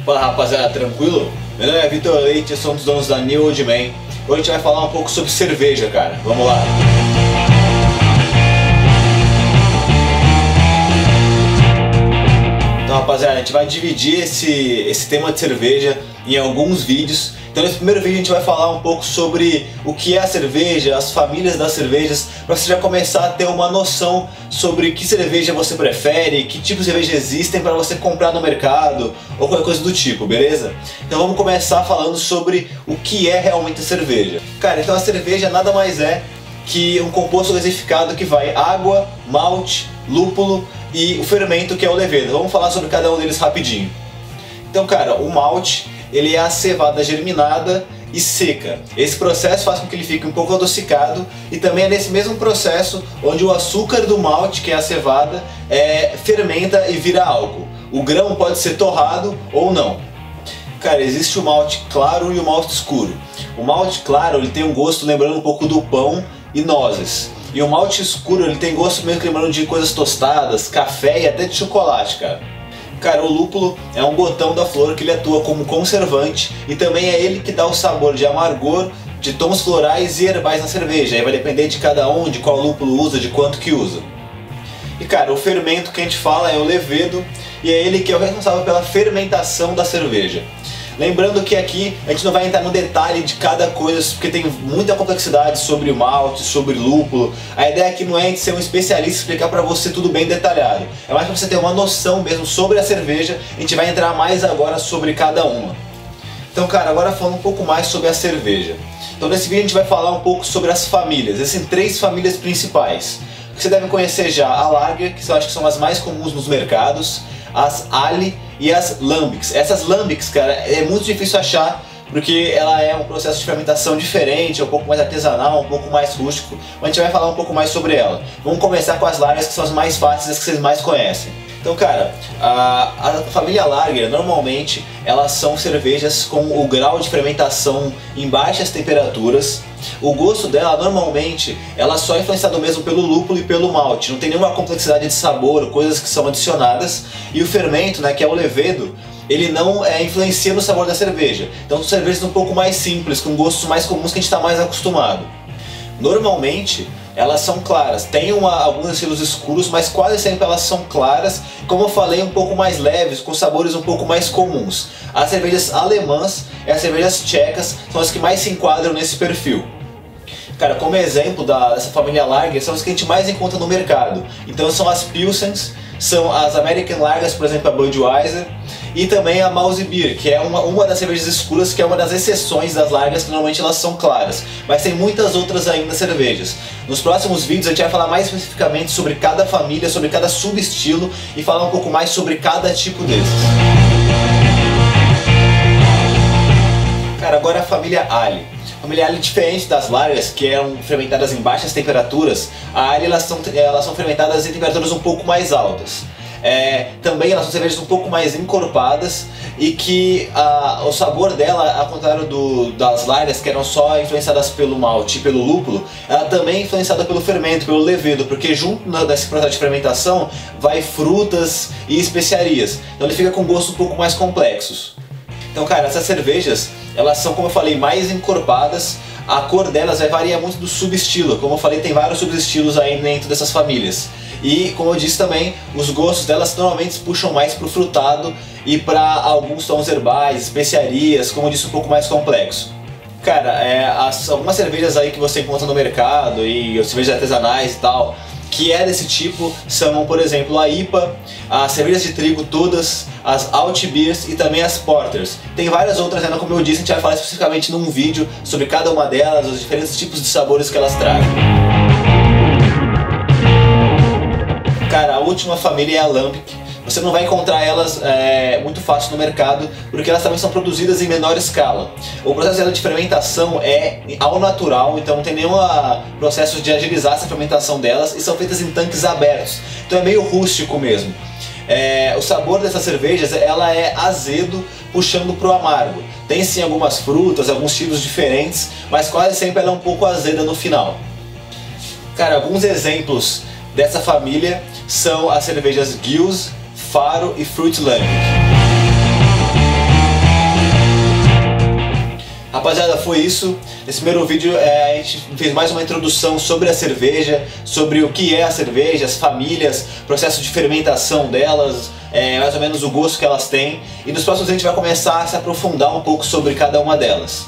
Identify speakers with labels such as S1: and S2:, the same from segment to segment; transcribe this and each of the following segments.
S1: Fala rapaziada, tranquilo? Meu nome é Vitor Leite, eu sou um dos donos da New Old Man. Hoje a gente vai falar um pouco sobre cerveja, cara. Vamos lá! Então rapaziada, a gente vai dividir esse tema de cerveja em alguns vídeos. Então nesse primeiro vídeo a gente vai falar um pouco sobre o que é a cerveja, as famílias das cervejas, para você já começar a ter uma noção sobre que cerveja você prefere, que tipo de cerveja existem para você comprar no mercado ou qualquer coisa do tipo, beleza? Então vamos começar falando sobre o que é realmente a cerveja. Cara, então a cerveja nada mais é que um composto gasificado que vai água, malte, lúpulo e o fermento que é o levedo. Vamos falar sobre cada um deles rapidinho. Então cara, o malte ele é a cevada germinada e seca. Esse processo faz com que ele fique um pouco adocicado e também é nesse mesmo processo onde o açúcar do malte, que é a cevada, fermenta e vira álcool. O grão pode ser torrado ou não. Cara, existe o malte claro e o malte escuro. O malte claro ele tem um gosto lembrando um pouco do pão e nozes. E o malte escuro ele tem gosto mesmo lembrando de coisas tostadas, café e até de chocolate, cara. Cara, o lúpulo é um botão da flor que ele atua como conservante e também é ele que dá o sabor de amargor, de tons florais e herbais na cerveja. Aí vai depender de cada um, de qual lúpulo usa, de quanto que usa. E cara, o fermento que a gente fala é o levedo e é ele que é o responsável pela fermentação da cerveja. Lembrando que aqui a gente não vai entrar no detalhe de cada coisa, porque tem muita complexidade sobre o malte, sobre lúpulo. A ideia aqui não é a gente ser um especialista e explicar pra você tudo bem detalhado. É mais pra você ter uma noção mesmo sobre a cerveja. A gente vai entrar mais agora sobre cada uma. Então cara, agora falando um pouco mais sobre a cerveja. Então nesse vídeo a gente vai falar um pouco sobre as famílias. Existem 3 famílias principais. Você deve conhecer já a Lager, que eu acho que são as mais comuns nos mercados, as Ale e as Lambics. Essas Lambics, cara, é muito difícil achar porque ela é um processo de fermentação diferente, é um pouco mais artesanal, um pouco mais rústico, mas a gente vai falar um pouco mais sobre ela. Vamos começar com as Lagers, que são as mais fáceis, as que vocês mais conhecem. Então cara, a família Lager, normalmente, elas são cervejas com o grau de fermentação em baixas temperaturas. O gosto dela, normalmente, ela só é influenciada mesmo pelo lúpulo e pelo malte. Não tem nenhuma complexidade de sabor, coisas que são adicionadas. E o fermento, né, que é o levedo, ele não influencia no sabor da cerveja. Então são cervejas um pouco mais simples, com gostos mais comuns que a gente está mais acostumado. Normalmente, elas são claras, tem alguns estilos escuros, mas quase sempre elas são claras, como eu falei, um pouco mais leves, com sabores um pouco mais comuns. As cervejas alemãs e as cervejas tchecas são as que mais se enquadram nesse perfil. Cara, como exemplo dessa família Lager, são as que a gente mais encontra no mercado. Então são as Pilsens, são as American Lagers, por exemplo, a Budweiser, e também a Mouse Beer, que é uma das cervejas escuras, que é uma das exceções das Lagers, que normalmente elas são claras. Mas tem muitas outras ainda cervejas. Nos próximos vídeos a gente vai falar mais especificamente sobre cada família, sobre cada subestilo e falar um pouco mais sobre cada tipo desses. Cara, agora a família Ale. A família Ale, diferente das Lagers, que eram fermentadas em baixas temperaturas, a Ale elas são fermentadas em temperaturas um pouco mais altas. Também elas são cervejas um pouco mais encorpadas e que o sabor dela, ao contrário das Lagers, que eram só influenciadas pelo malte e pelo lúpulo, ela também é influenciada pelo fermento, pelo levedo, porque junto nesse processo de fermentação vai frutas e especiarias, então ele fica com gostos um pouco mais complexos. Então cara, essas cervejas, elas são, como eu falei, mais encorpadas. A cor delas vai variar muito do subestilo. Como eu falei, tem vários subestilos aí dentro dessas famílias. E como eu disse também, os gostos delas normalmente puxam mais para o frutado e para alguns tons herbais, especiarias, como eu disse, um pouco mais complexo. Cara, algumas cervejas aí que você encontra no mercado e cervejas artesanais e tal, que é desse tipo, são, por exemplo, a IPA, as cervejas de trigo todas, as Alt Beers e também as Porters. Tem várias outras ainda, como eu disse, a gente vai falar especificamente num vídeo sobre cada uma delas, os diferentes tipos de sabores que elas trazem. Cara, a última família é a Lambic. Você não vai encontrar elas muito fácil no mercado, porque elas também são produzidas em menor escala. O processo dela de fermentação é ao natural, então não tem nenhum processo de agilizar essa fermentação delas, e são feitas em tanques abertos, então é meio rústico mesmo. O sabor dessas cervejas, ela é azedo, puxando pro amargo. Tem sim algumas frutas, alguns estilos diferentes, mas quase sempre ela é um pouco azeda no final. Cara, alguns exemplos dessa família são as cervejas Gills, Faro e Fruit Lambic. foi isso. Nesse primeiro vídeo a gente fez mais uma introdução sobre a cerveja, sobre o que é a cerveja, as famílias, processo de fermentação delas, mais ou menos o gosto que elas têm. E nos próximos vídeos a gente vai começar a se aprofundar um pouco sobre cada uma delas.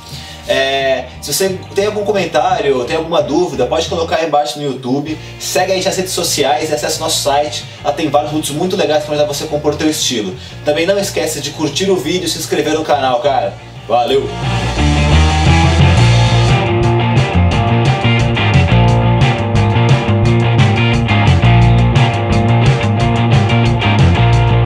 S1: Se você tem algum comentário, tem alguma dúvida, pode colocar aí embaixo no YouTube. Segue a gente nas redes sociais e acesse nosso site. Lá tem vários produtos muito legais para ajudar você a compor o teu estilo. Também não esquece de curtir o vídeo e se inscrever no canal, cara. Valeu!